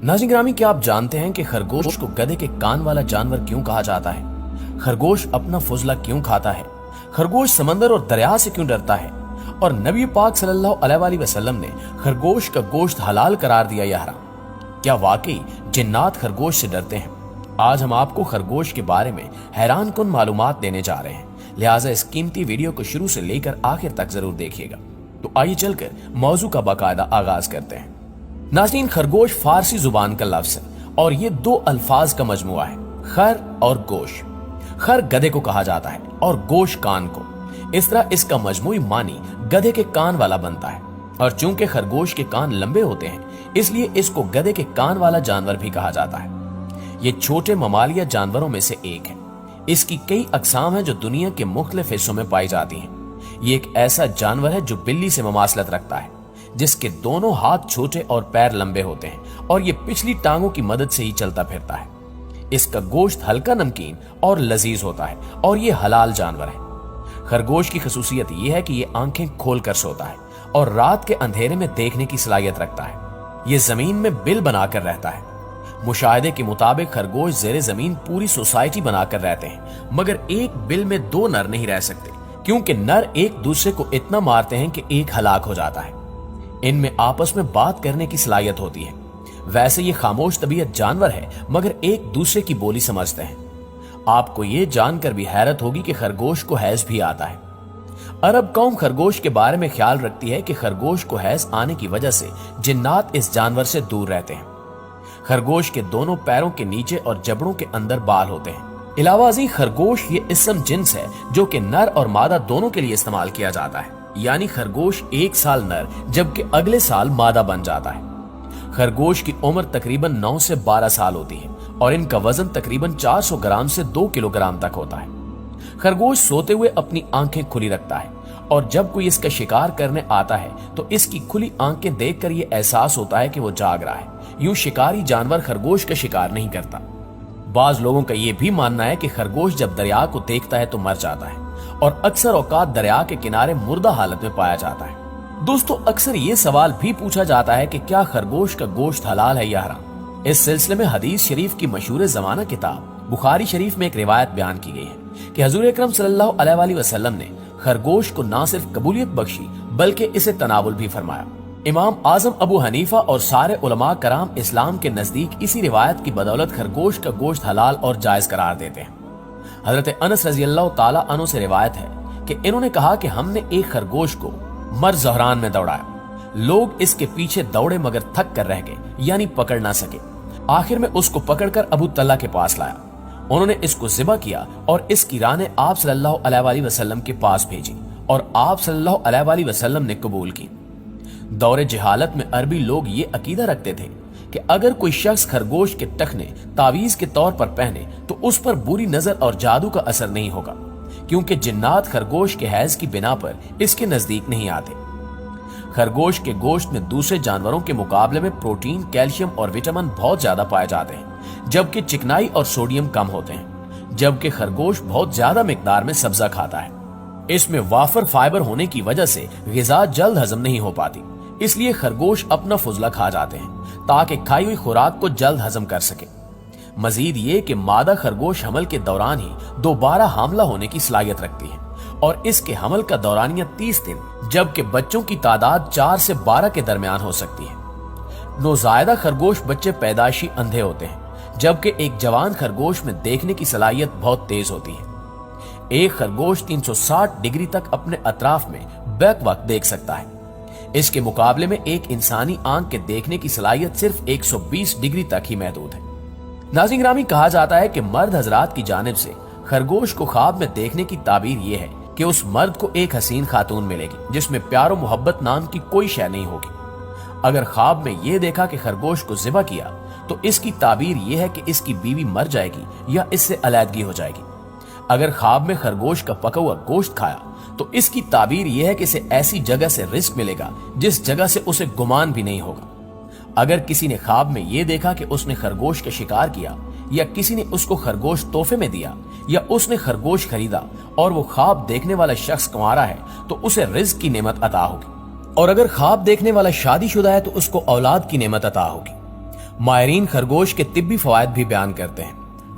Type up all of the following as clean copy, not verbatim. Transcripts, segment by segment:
नाज़रीन ग्रामी, क्या आप जानते हैं कि खरगोश को गधे के कान वाला जानवर क्यों कहा जाता है? खरगोश अपना फुजला क्यों खाता है? खरगोश समंदर और दरिया से क्यों डरता है? और नबी पाक सल्लल्लाहु अलैहि वसल्लम ने खरगोश का गोश्त हलाल करार दिया या हराम? क्या वाकई जिन्नात खरगोश से डरते हैं? आज हम आपको खरगोश के बारे में हैरान कुन मालूमात देने जा रहे हैं, लिहाजा इस कीमती वीडियो को शुरू से लेकर आखिर तक जरूर देखिएगा। तो आइए चलकर मौजू का बाकायदा आगाज करते हैं। नाज़रीन, खरगोश फारसी जुबान का लफ्ज है और ये दो अल्फाज का मजमुआ है, खर और गोश। खर गधे को कहा जाता है और गोश कान को। इस तरह इसका मजमुई मानी गधे के कान वाला बनता है। और चूंकि खरगोश के कान लंबे होते हैं, इसलिए इसको गधे के कान वाला जानवर भी कहा जाता है। ये छोटे ममालिया जानवरों में से एक है। इसकी कई अकसाम हैं जो दुनिया के मुख्तलिफ हिस्सों में पाई जाती हैं। ये एक ऐसा जानवर है जो बिल्ली से ममासलत रखता है, जिसके दोनों हाथ छोटे और पैर लंबे होते हैं और ये पिछली टांगों की मदद से ही चलता फिरता है। इसका गोश्त हल्का नमकीन और लजीज होता है और ये हलाल जानवर है। खरगोश की खसूसियत ये है कि ये आंखें खोलकर सोता है और रात के अंधेरे में देखने की सलाहियत रखता है। ये जमीन में बिल बनाकर रहता है। मुशाहिदे के मुताबिक खरगोश जेरे जमीन पूरी सोसाइटी बनाकर रहते हैं, मगर एक बिल में दो नर नहीं रह सकते, क्योंकि नर एक दूसरे को इतना मारते हैं कि एक हलाक हो जाता है। इनमें आपस में बात करने की सलाहियत होती है। वैसे ये खामोश तबीयत जानवर है, मगर एक दूसरे की बोली समझते हैं। आपको ये जानकर भी हैरत होगी कि खरगोश को हैज भी आता है। अरब कौम खरगोश के बारे में ख्याल रखती है कि खरगोश को हैज आने की वजह से जिन्नात इस जानवर से दूर रहते हैं। खरगोश के दोनों पैरों के नीचे और जबड़ों के अंदर बाल होते हैं। इलावाजी खरगोश ये इसम जिन्स है जो कि नर और मादा दोनों के लिए इस्तेमाल किया जाता है। यानी खरगोश एक साल नर जबकि अगले साल मादा बन जाता है। खरगोश की उम्र तकरीबन 9 से 12 साल होती है और इनका वजन तकरीबन 400 ग्राम से 2 किलोग्राम तक होता है। खरगोश सोते हुए अपनी आंखें खुली रखता है और जब कोई इसका शिकार करने आता है तो इसकी खुली आंखें देखकर ये एहसास होता है कि वो जाग रहा है। यूं शिकारी जानवर खरगोश का शिकार नहीं करता। बाज लोगों का ये भी मानना है कि खरगोश जब दरिया को देखता है तो मर जाता है और अक्सर औकात दरिया के किनारे मुर्दा हालत में पाया जाता है। दोस्तों, अक्सर ये सवाल भी पूछा जाता है कि क्या खरगोश का गोश्त हलाल है या हराम। इस सिलसिले में हदीस शरीफ की मशहूर जमाना किताब बुखारी शरीफ में एक रिवायत बयान की गई है कि हजूर अकरम सल्लल्लाहु अलैहि वसल्लम ने खरगोश को न सिर्फ कबूलियत बख्शी बल्कि इसे तनावुल भी फरमाया। इमाम आजम अबू हनीफा और सारे उलमा कराम इस्लाम के नजदीक इसी रिवायत की बदौलत खरगोश का गोश्त हलाल और जायज करार देते हैं। हजरत अनस रजी अल्लाह ताला अन्हु से रिवायत है कि इन्होंने कहा कि हमने एक खरगोश को मर ज़हरान में दौड़ाया। लोग इसके पीछे दौड़े मगर थक कर रह गए, यानी पकड़ ना सके। आखिर में उसको पकड़कर अबू तल्ला के पास लाया। उन्होंने इसको ज़िबा किया और इसकी रानें आप सल्लल्लाहु अलैहि वसल्लम के पास भेजी और आप सल्लल्लाहु अलैहि वसल्लम ने कबूल की। दौरे जहालत में अरबी लोग ये अकीदा रखते थे कि अगर कोई शख्स खरगोश के टखने तावीज के तौर पर पहने तो उस पर बुरी नजर और जादू का असर नहीं होगा, क्योंकि जिन्नात खरगोश के हैज की बिना पर इसके नजदीक नहीं आते। खरगोश के गोश्त में दूसरे जानवरों के मुकाबले में प्रोटीन, कैल्शियम और विटामिन बहुत ज्यादा पाए जाते हैं, जबकि चिकनाई और सोडियम कम होते हैं। जबकि खरगोश बहुत ज्यादा मिकदार में सब्जा खाता है। इसमें वाफर फाइबर होने की वजह से ग़िज़ा जल्द हजम नहीं हो पाती, इसलिए खरगोश अपना फुजला खा जाते हैं ताकि खाई हुई खुराक को जल्द हजम कर सके। मजीद ये कि मादा खरगोश हमल के दौरान ही दोबारा हामला होने की सलाहियत रखती है और इसके हमल का दौरानिया 30 दिन, जबकि बच्चों की तादाद 4 से 12 के दरमियान हो सकती है। नौजायदा खरगोश बच्चे पैदाइशी अंधे होते हैं, जबकि एक जवान खरगोश में देखने की सलाहियत बहुत तेज होती है। एक खरगोश 360 डिग्री तक अपने अतराफ में बैक वक्त देख सकता है। इसके मुकाबले में एक इंसानी आंख के देखने की सलाहियत सिर्फ 120 डिग्री तक ही महदूद है। नाज़रीन ग्रामी, कहा जाता है कि मर्द हजरात की जानिब से खरगोश को ख्वाब में देखने की ताबीर यह है कि उस मर्द को एक हसीन खातून मिलेगी जिसमें प्यारो मोहब्बत नाम की कोई शय नहीं होगी। अगर ख्वाब में यह देखा कि खरगोश को ज़िबा किया तो इसकी ताबीर यह है कि इसकी बीवी मर जाएगी या इससे अलैदगी हो जाएगी। अगर ख्वाब में खरगोश का पका हुआ गोश्त खाया तो इसकी ताबीर यह है कि इसे ऐसी जगह से रिस्क मिलेगा जिस जगह से उसे गुमान भी नहीं होगा। अगर किसी ने ख्वाब में यह देखा कि उसने खरगोश का शिकार किया या किसी ने उसको खरगोश तोहफे में दिया या उसने खरगोश खरीदा और वो ख्वाब देखने वाला शख्स कुंवारा है तो उसे रिज्क की नेमत अता होगी, और अगर ख्वाब देखने वाला शादीशुदा है तो उसको औलाद की नेमत अता होगी। ماہرین خرگوش کے طبی فوائد بھی بیان کرتے ہیں۔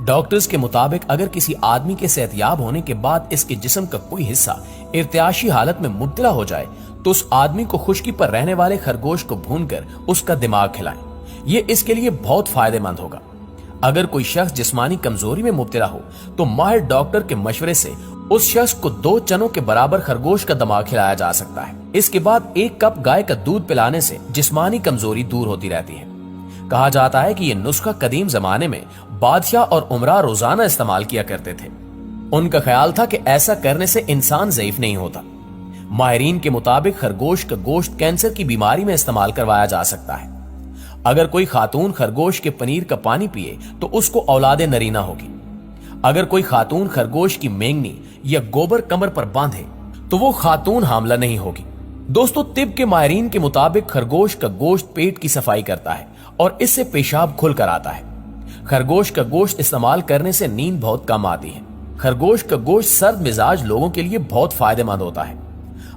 ڈاکٹرز کے مطابق اگر کسی آدمی کے صحت یاب ہونے کے بعد اس کے جسم کا کوئی حصہ ارتعاشی حالت میں مبتلا ہو جائے تو اس آدمی کو خشکی پر رہنے والے خرگوش کو بھون کر اس کا دماغ کھلائیں، یہ اس کے لیے بہت فائدہ مند ہوگا۔ اگر کوئی شخص جسمانی کمزوری میں مبتلا ہو تو ماہر ڈاکٹر کے مشورے سے اس شخص کو 2 چنوں کے برابر خرگوش کا دماغ کھلایا جا سکتا ہے۔ اس کے بعد 1 کپ گائے کا دودھ پلانے سے جسمانی کمزوری دور ہوتی رہتی ہے۔ کہا جاتا ہے کہ یہ نسخہ قدیم زمانے میں بادشاہ اور عمرہ روزانہ استعمال کیا کرتے تھے۔ ان کا خیال تھا کہ ایسا کرنے سے انسان ضعیف نہیں ہوتا۔ ماہرین کے مطابق خرگوش کا گوشت کینسر کی بیماری میں استعمال کروایا جا سکتا ہے۔ اگر کوئی خاتون خرگوش کے پنیر کا پانی پیے تو اس کو اولاد نرینہ ہوگی۔ اگر کوئی خاتون خرگوش کی مینگنی یا گوبر کمر پر باندھے تو وہ خاتون حاملہ نہیں ہوگی۔ دوستو، طب کے ماہرین کے مطابق خرگوش کا گوشت پیٹ کی صفائی کرتا ہے اور اس سے پیشاب کھل کر آتا ہے۔ خرگوش کا گوشت استعمال کرنے سے نیند بہت کم آتی ہے۔ خرگوش کا گوشت سرد مزاج لوگوں کے لیے بہت فائدہ مند ہوتا ہے۔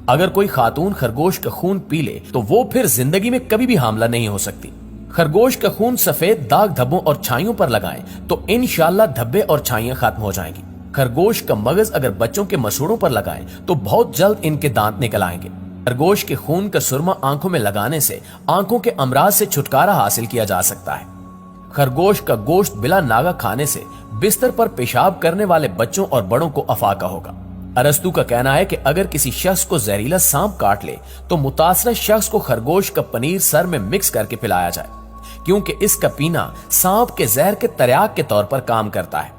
اگر کوئی خاتون خرگوش کا خون پی لے تو وہ پھر زندگی میں کبھی بھی حاملہ نہیں ہو سکتی۔ خرگوش کا خون سفید داغ دھبوں اور چھائیوں پر لگائیں تو انشاءاللہ دھبے اور چھائیاں ختم ہو جائیں گی۔ خرگوش کا مغز اگر بچوں کے مسوڑوں پر لگائیں تو بہت جلد ان کے دانت نکل آئیں گے۔ خرگوش کے خون کا سرما آنکھوں میں لگانے سے آنکھوں کے امراض سے چھٹکارا حاصل کیا جا سکتا ہے۔ خرگوش کا گوشت بلا ناغہ کھانے سے بستر پر پیشاب کرنے والے بچوں اور بڑوں کو افاقہ ہوگا۔ ارسطو کا کہنا ہے کہ اگر کسی شخص کو زہریلا سانپ کاٹ لے تو متاثرہ شخص کو خرگوش کا پنیر سر میں مکس کر کے پلایا جائے، کیونکہ اس کا پینا سانپ کے زہر کے تریاک کے طور پر کام کرتا ہے۔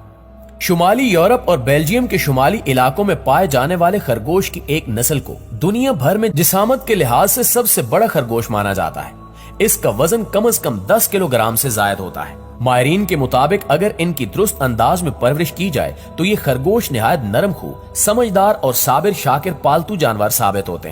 شمالی یورپ اور بیلجیم کے شمالی علاقوں میں پائے جانے والے خرگوش کی ایک نسل کو دنیا بھر میں جسامت کے لحاظ سے سب سے بڑا خرگوش مانا جاتا ہے۔ اس کا وزن کم از کم 10 کلو گرام سے زائد ہوتا ہے۔ ماہرین کے مطابق اگر ان کی درست انداز میں پرورش کی جائے تو یہ خرگوش نہایت نرم خو، سمجھدار اور صابر شاکر پالتو جانور ثابت ہوتے ہیں۔